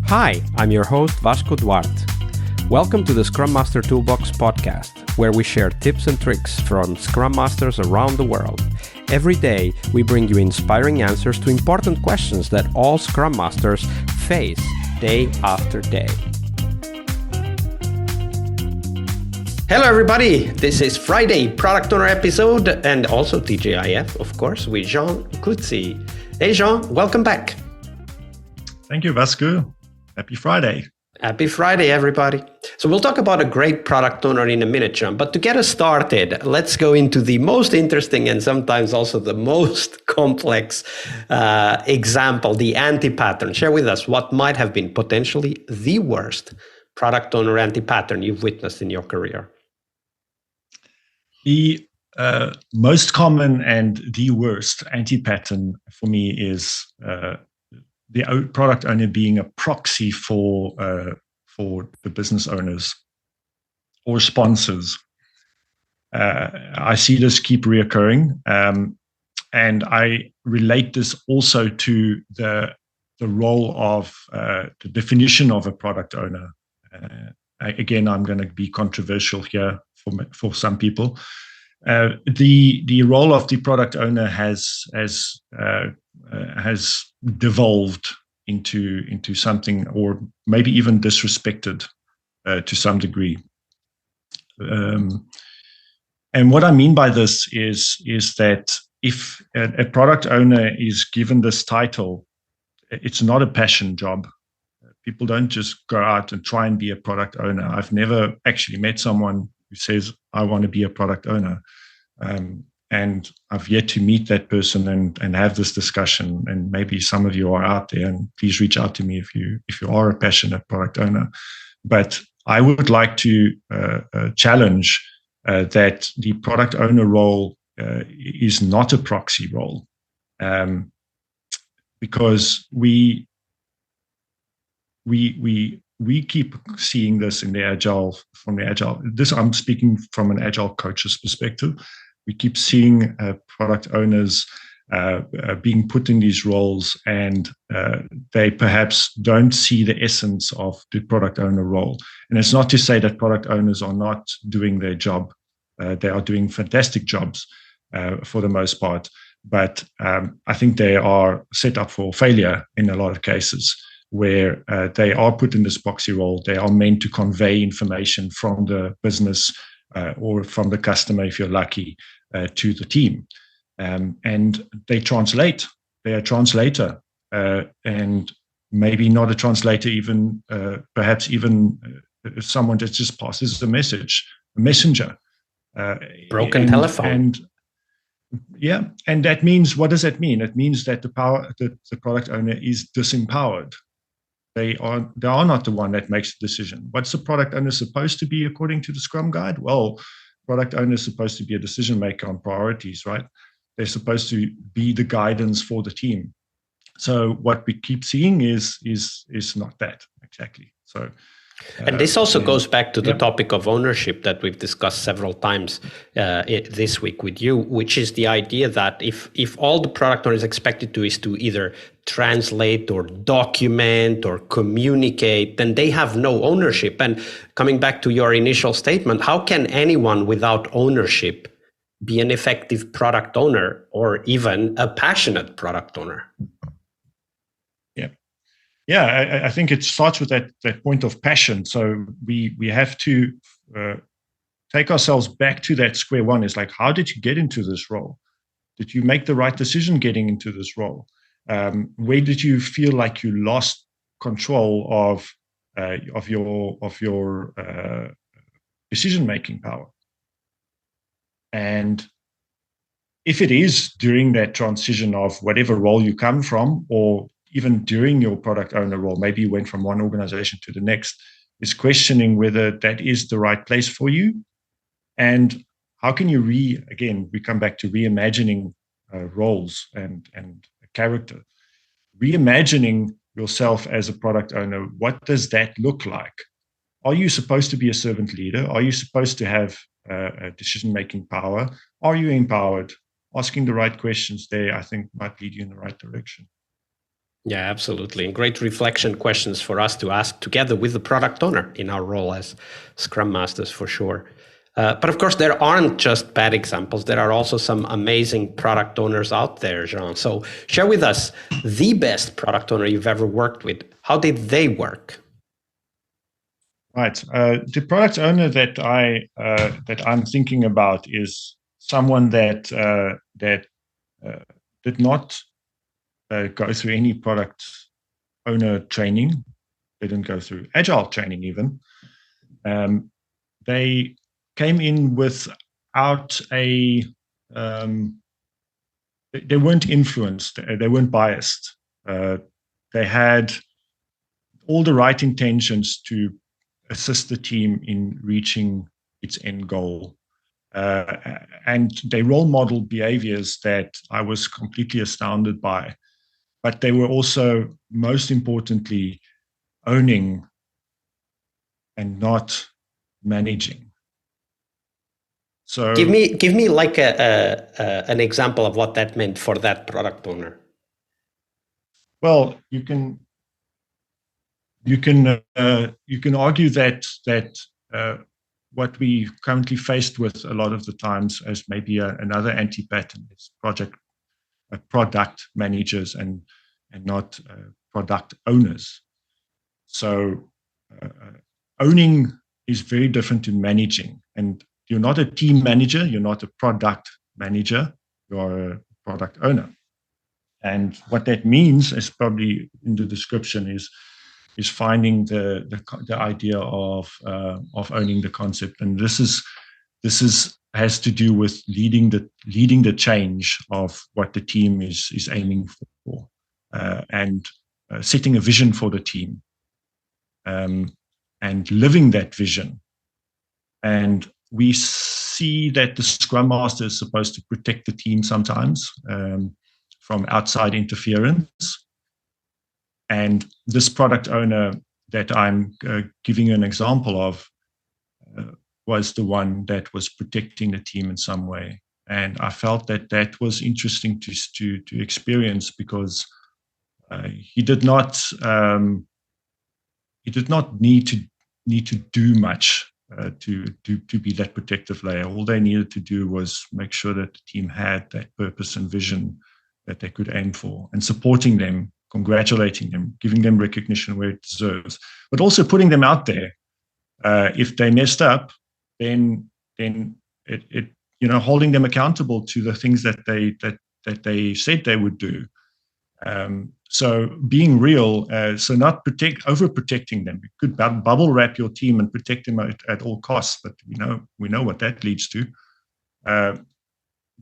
Hi, I'm your host Vasco Duarte. Welcome to the Scrum Master Toolbox podcast, where we share tips and tricks from Scrum Masters around the world. Every day, we bring you inspiring answers to important questions that all Scrum Masters face day after day. Hello everybody, this is Friday Product Owner episode and also TGIF, of course, with Jean Coetzee. Hey Jean, welcome back. Thank you, Vasco. Happy Friday. Happy Friday, everybody. So we'll talk about a great product owner in a minute, Jean, but to get us started, let's go into the most interesting and sometimes also the most complex example, the anti-pattern. Share with us what might have been potentially the worst product owner anti-pattern you've witnessed in your career. The most common and the worst anti-pattern for me is the product owner being a proxy for the business owners or sponsors. I see this keep reoccurring, and I relate this also to the role of the definition of a product owner. Again, I'm going to be controversial here for some people. The role of the product owner has devolved into something, or maybe even disrespected to some degree. And what I mean by this is that if a product owner is given this title, it's not a passion job. People don't just go out and try and be a product owner. I've never actually met someone who says, I want to be a product owner. And I've yet to meet that person and have this discussion. And maybe some of you are out there, and please reach out to me if you are a passionate product owner. But I would like to challenge that the product owner role is not a proxy role, because we keep seeing this in the Agile. This I'm speaking from an Agile coach's perspective. We keep seeing product owners being put in these roles, and they perhaps don't see the essence of the product owner role. And it's not to say that product owners are not doing their job. They are doing fantastic jobs for the most part. But I think they are set up for failure in a lot of cases, where they are put in this proxy role. They are meant to convey information from the business or from the customer, if you're lucky, to the team. And they translate. They are a translator, and maybe not a translator even, perhaps even someone that just passes the message, a messenger. Broken telephone. And that means, what does that mean? It means that the product owner is disempowered. They are not the one that makes the decision. What's the product owner supposed to be according to the Scrum Guide? Well, product owner is supposed to be a decision maker on priorities, right? They're supposed to be the guidance for the team. So what we keep seeing is not that exactly. So. And this also goes back to the topic of ownership that we've discussed several times this week with you, which is the idea that if all the product owner is expected to is to either translate or document or communicate, then they have no ownership. And coming back to your initial statement, how can anyone without ownership be an effective product owner or even a passionate product owner? Yeah, I think it starts with that point of passion. So we have to take ourselves back to that square one. It's like, how did you get into this role? Did you make the right decision getting into this role? Where did you feel like you lost control of your decision-making power? And if it is during that transition of whatever role you come from, or even during your product owner role, maybe you went from one organization to the next, is questioning whether that is the right place for you. And how can you we come back to reimagining roles and character. Reimagining yourself as a product owner, what does that look like? Are you supposed to be a servant leader? Are you supposed to have a decision-making power? Are you empowered? Asking the right questions there, I think, might lead you in the right direction. Yeah, absolutely. And great reflection questions for us to ask together with the product owner in our role as Scrum Masters, for sure. But of course, there aren't just bad examples. There are also some amazing product owners out there, Jean. So share with us the best product owner you've ever worked with. How did they work? Right. The product owner that I'm thinking about is someone that did not go through any product owner training. They didn't go through Agile training even. They came in without a. They weren't influenced. They weren't biased. They had all the right intentions to assist the team in reaching its end goal. And they role model behaviors that I was completely astounded by. But they were also, most importantly, owning and not managing. So give me like an example of what that meant for that product owner. Well, you can argue that what we currently faced with a lot of the times as maybe another anti-pattern is product managers and not product owners. So owning is very different to managing. And you're not a team manager, you're not a product manager, you're a product owner. And what that means is probably in the description is finding the idea of owning the concept. And this has to do with leading the change of what the team is aiming for, and setting a vision for the team, and living that vision. And we see that the Scrum Master is supposed to protect the team sometimes from outside interference. And this product owner that I'm giving an example of was the one that was protecting the team in some way. And I felt that was interesting to experience, because he did not need to do much to be that protective layer. All they needed to do was make sure that the team had that purpose and vision that they could aim for, and supporting them, congratulating them, giving them recognition where it deserves, but also putting them out there. If they messed up, then it holding them accountable to the things that they said they would do. So being real, so not overprotecting them. You could bubble wrap your team and protect them at all costs, but we know what that leads to.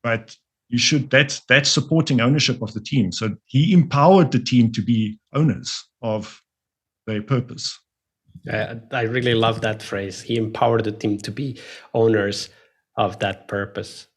But you should. That's supporting ownership of the team. So he empowered the team to be owners of their purpose. I really love that phrase. He empowered the team to be owners of that purpose.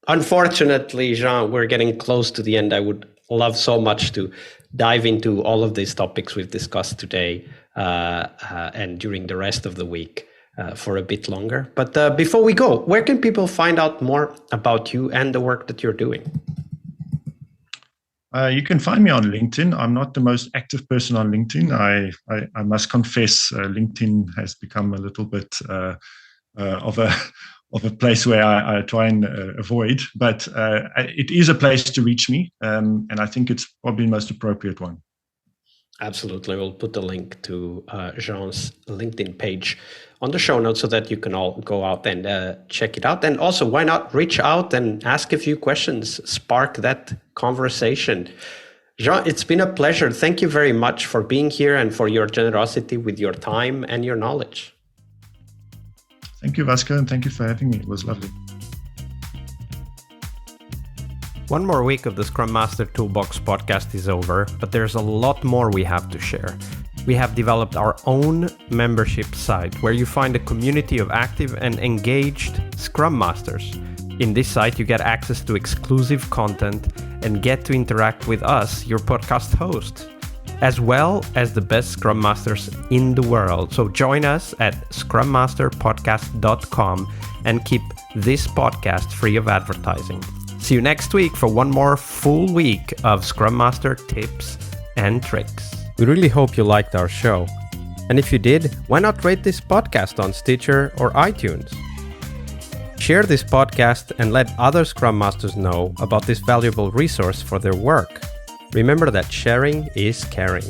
Unfortunately, Jean, we're getting close to the end. I would love so much to dive into all of these topics we've discussed today and during the rest of the week for a bit longer. But before we go, where can people find out more about you and the work that you're doing? You can find me on LinkedIn. I'm not the most active person on LinkedIn. I must confess, LinkedIn has become a little bit of a place where I try and avoid. But it is a place to reach me, and I think it's probably the most appropriate one. Absolutely. We'll put the link to Jean's LinkedIn page on the show notes so that you can all go out and check it out. And also, why not reach out and ask a few questions, spark that conversation. Jean, it's been a pleasure. Thank you very much for being here and for your generosity with your time and your knowledge. Thank you, Vasco, and thank you for having me. It was lovely. One more week of the Scrum Master Toolbox podcast is over, but there's a lot more we have to share. We have developed our own membership site where you find a community of active and engaged Scrum Masters. In this site, you get access to exclusive content and get to interact with us, your podcast hosts, as well as the best Scrum Masters in the world. So join us at scrummasterpodcast.com and keep this podcast free of advertising. See you next week for one more full week of Scrum Master tips and tricks. We really hope you liked our show. And if you did, why not rate this podcast on Stitcher or iTunes? Share this podcast and let other Scrum Masters know about this valuable resource for their work. Remember that sharing is caring.